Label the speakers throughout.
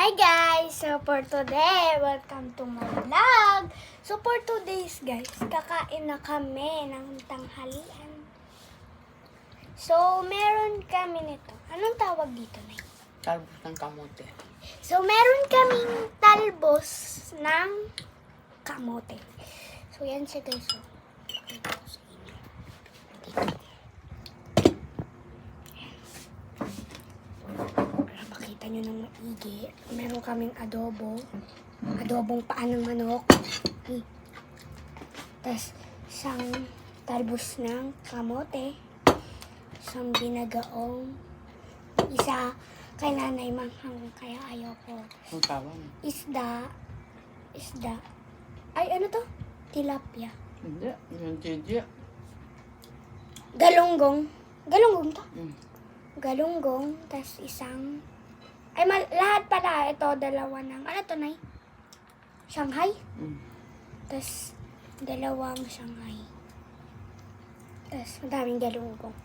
Speaker 1: Hi guys! So for today, welcome to my vlog. So for today's guys, kakain na kami ng tanghalian. So meron kami nito. Anong tawag dito, Nay?
Speaker 2: Talbos ng kamote.
Speaker 1: So meron kaming talbos ng kamote. So yan siya guys. So, pakita ko sa inyo. Dito. Para makita nyo ng maigi. Meron kaming adobo. Adobong paa ng manok. Tapos isang talbos ng kamote. Isang binagaong. Isa kay nanay manghang kaya ayoko.
Speaker 2: Ang kawan.
Speaker 1: Isda. Ay, ano to? Tilapia.
Speaker 2: Hindi. Yung tidya.
Speaker 1: Galunggong. Galunggong to?
Speaker 2: Mm.
Speaker 1: Galunggong. Tapos isang... Ay, lahat pala. Ito, dalawa ng... Ano to, Nay? Shanghai?
Speaker 2: Mm.
Speaker 1: Tapos, dalawang Shanghai. Tapos, madaming galunggong.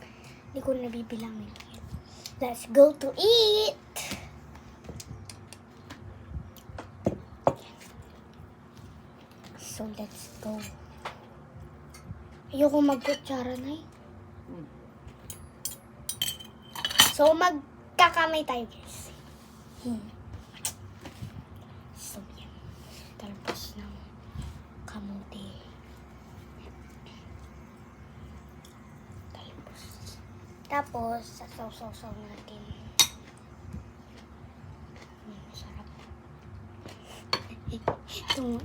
Speaker 1: Hindi ko nabibilangin. Let's go to eat! So, let's go. Ayoko magkutsara, Nay.
Speaker 2: Mm.
Speaker 1: So, magkakamay tayo, guys. So, yan. Talbos ng kamote. Talbos. Tapos, sasaw-saw natin. Sarap.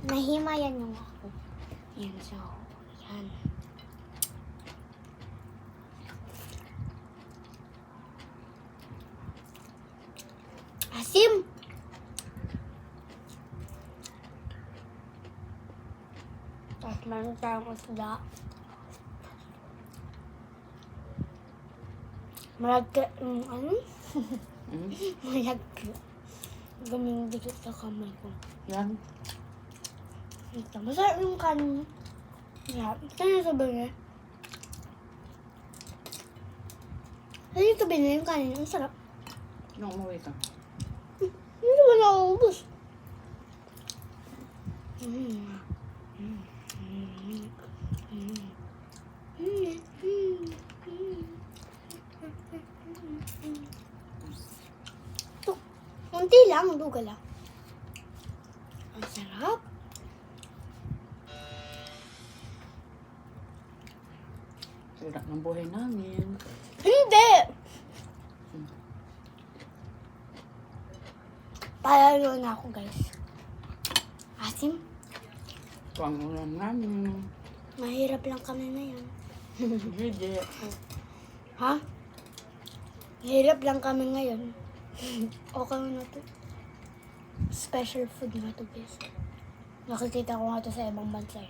Speaker 1: Nahimayan yung ako. Yan, so, yan. Asim! Tapos meron tayong isda. Malagka, ano?
Speaker 2: Mm.
Speaker 1: Malagka. Gaming dikit sa kamay ko.
Speaker 2: Yan.
Speaker 1: Ito, masarap yung kanin. Masarap. Saan yung sabi niya? Saan yung sabi niya yung kanin? Ang sarap.
Speaker 2: Nung umuwi ka.
Speaker 1: Hindi ba naubos? Ito, unti lang, duga lang. Ang sarap.
Speaker 2: Sira ng buhay namin.
Speaker 1: Hindi! Palalo na ako, guys. Asim,
Speaker 2: Ito ang ulam namin.
Speaker 1: mahirap lang kami na yan.
Speaker 2: Hindi.
Speaker 1: Ha? Mahirap lang kami ngayon. Okay na to. Special food na to, guys. Nakikita ko nga to sa ibang bansa.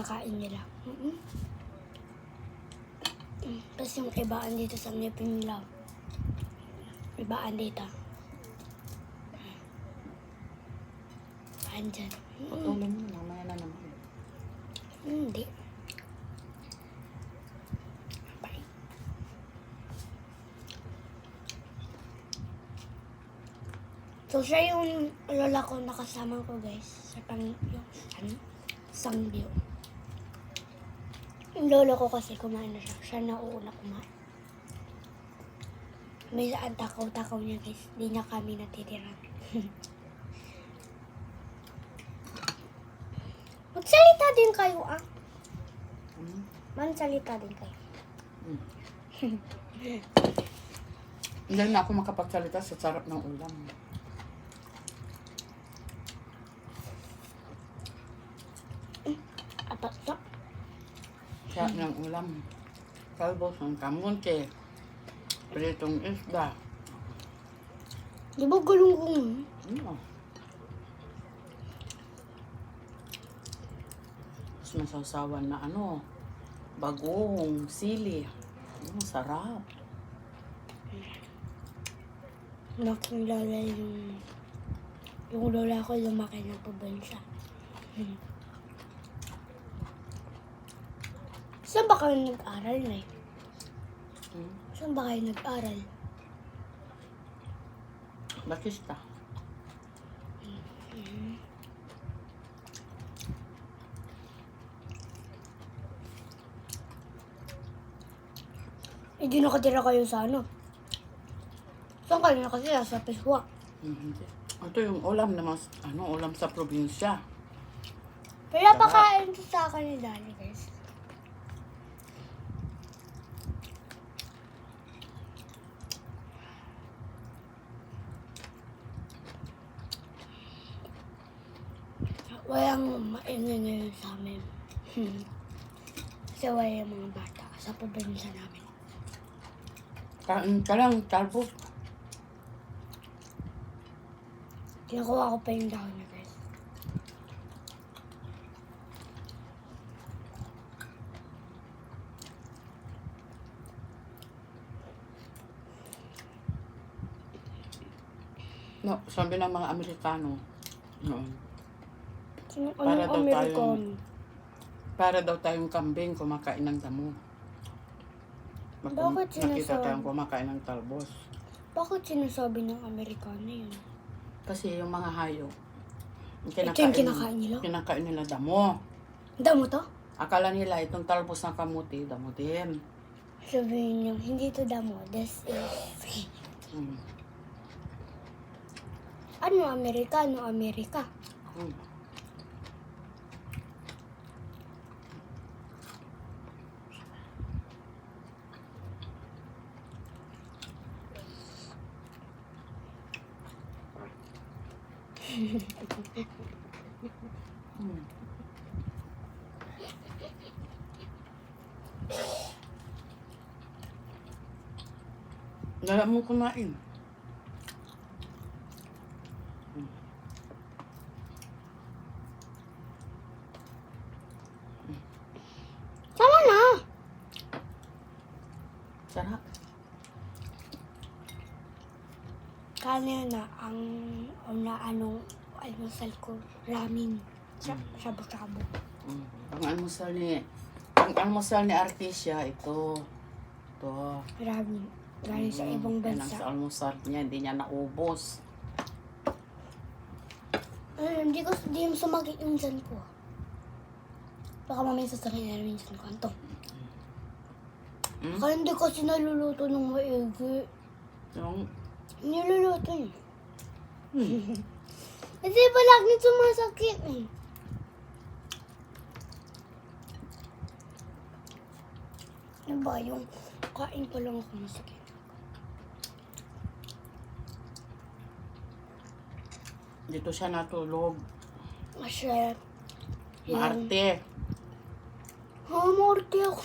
Speaker 1: Nakain nila. Tapos yung ibaan dito sa Ngipin Lao. Ibaan dito. Andyan.
Speaker 2: Patuloy mo. Mamaya na naman.
Speaker 1: Hindi. Bye. So, siya yung lola ko nakasama ko, guys. Sa yung, Sangbyo. Yung lolo ko kasi kumain na siya. Siya nauuna kumain. May saan takaw-takaw niya, guys. Di na kami natitiran. Magsalita din kayo, ah.
Speaker 2: Mm.
Speaker 1: Magsalita din kayo.
Speaker 2: Mm. Hindi na ako makapagsalita sa sarap ng ulam.
Speaker 1: Apat na.
Speaker 2: Sarap ng ulam. Talbos ng kamote. Pritong isda.
Speaker 1: Di ba galunggong?
Speaker 2: Ano? Masawsawan na ano, bagong, sili. Sarap.
Speaker 1: Nakilala yung lola ko lumaki na probinsya. Saan ba kayo nag-aral, Nay? Saan ba kayo nag-aral?
Speaker 2: Batista.
Speaker 1: Hindi nakatira kayo sa ano. Saan kayo nakatira? Sa Piswa.
Speaker 2: Hindi. Ito yung ulam na mas, ulam sa probinsya.
Speaker 1: Pero napakain to sa akin ni Daddy, guys. Walang mainan na yun sa amin. Kasi wala yung mga bata sa probinsya namin.
Speaker 2: Kain ka lang, talbos.
Speaker 1: Kinukuha ko pa yung dahon na, guys.
Speaker 2: No, sabi ng mga Amerikano, noon,
Speaker 1: Anong
Speaker 2: daw
Speaker 1: American?
Speaker 2: para daw tayong kambing kumakain ng damo.
Speaker 1: Bakit
Speaker 2: Nakita
Speaker 1: sinasabi?
Speaker 2: tayong kumakain ng talbos.
Speaker 1: Bakit sinasabi ng Amerikano yun?
Speaker 2: Kasi yung mga hayop,
Speaker 1: Ito yung kinakain nila?
Speaker 2: kinakain nila damo.
Speaker 1: Damo to?
Speaker 2: Akala nila itong talbos ng kamuti, damo din.
Speaker 1: Sabihin niyo, hindi to damo. This is...
Speaker 2: Mm.
Speaker 1: Ano Amerikano? Amerika.
Speaker 2: Mm. Mm. Dala mo kumain.
Speaker 1: Tama na!
Speaker 2: Sarap.
Speaker 1: Kanina na ang anong almusal ko, ramen. Shabu-shabu.
Speaker 2: Mm. Ang almusal ni Artesia, ito.
Speaker 1: Ramen. Galing sa ibang
Speaker 2: Yan ang
Speaker 1: bansa.
Speaker 2: sa almusal niya, hindi niya naubos.
Speaker 1: Hindi mo sumakit yung dyan ko. Baka mamaya sasakit na rin yung dyan ko. Anto.
Speaker 2: Hmm?
Speaker 1: Kaya hindi kasi naluluto ng maigi.
Speaker 2: Yung,
Speaker 1: Niluluto niya. Kasi palagi sumasakit eh. Ano ba yung kain pa lang ako masakit?
Speaker 2: dito siya natulog.
Speaker 1: Masarap.
Speaker 2: Maarte.
Speaker 1: Hamorte ako.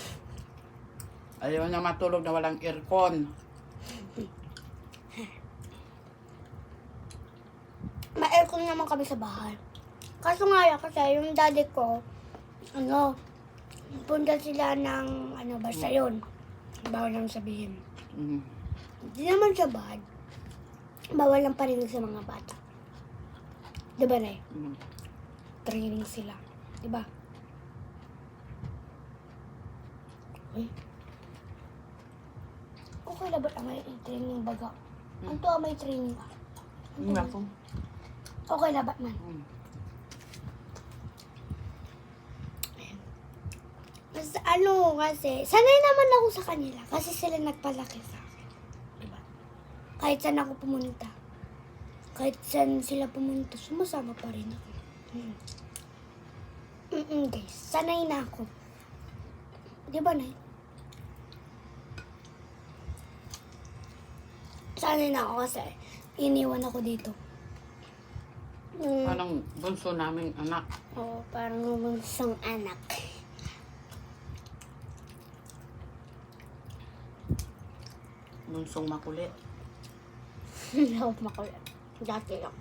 Speaker 2: Ayaw niya matulog na walang aircon.
Speaker 1: Ma-aircon naman kami sa bahay. Kaso nga kasi yung daddy ko, punta sila ng, basta yun. Bawal lang sabihin.
Speaker 2: Mm.
Speaker 1: Hindi naman siya bad. Bawal lang parinig sa mga bata. Diba, Nay?
Speaker 2: Mm.
Speaker 1: Training sila. Diba? Uy. Okay na ba ang may training baga? Ang to may training ah.
Speaker 2: Hindi ako.
Speaker 1: Okay na ba man?
Speaker 2: Mm.
Speaker 1: Mas kasi, sanay naman ako sa kanila kasi sila nagpalaki sa akin. Diba? Kahit saan ako pumunta. Kahit saan sila pumunta, sumasama pa rin ako. Guys, sanay na ako. Diba, Nay? Sanay na ako kasi iniwan ako dito.
Speaker 2: Parang bunso naming anak.
Speaker 1: Oo, parang bunsong anak.
Speaker 2: Bunsong makulit.
Speaker 1: Hindi ako makulit. Dati lang.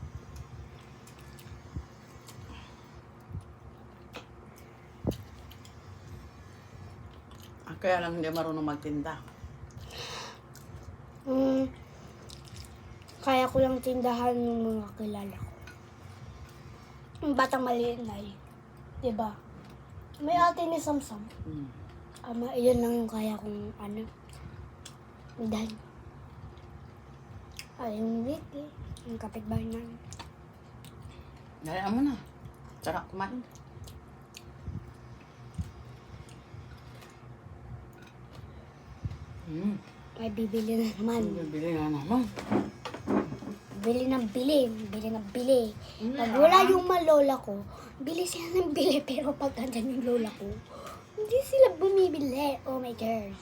Speaker 2: Kaya lang hindi marunong magtinda.
Speaker 1: Kaya ko lang tindahan ng mga kilala ko. Yung batang maliit na eh. Diba? May ate ni Samsam.
Speaker 2: Mm.
Speaker 1: Iyon lang yung kaya kong dahil. Yung Vicky, yung kapitbahay namin.
Speaker 2: Dahil mo na. Sarap kumain.
Speaker 1: May bibili na naman.
Speaker 2: Bibili na naman.
Speaker 1: Bili ng bili. Bili ng bili. Pag wala yung malola ko, bili sila ng bili. Pero pag andyan yung lola ko, hindi sila bumibili. Oh my God.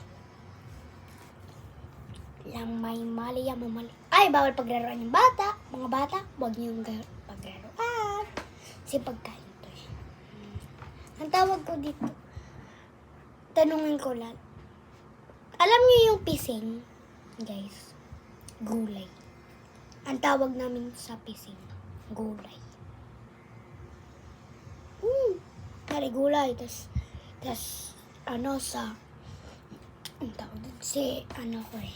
Speaker 1: Lang may mali yan, mamali. Ay, bawal paglaruan yung bata. Mga bata, huwag niyong paglaruan. Kasi pagkain to eh. Ang tawag ko dito, tanungin ko lang. Alam niyo yung pising, guys? Gulay. Ang tawag namin sa pising, gulay. Kari gulay, tas ano sa, ang tawag dito, si, ano ko eh,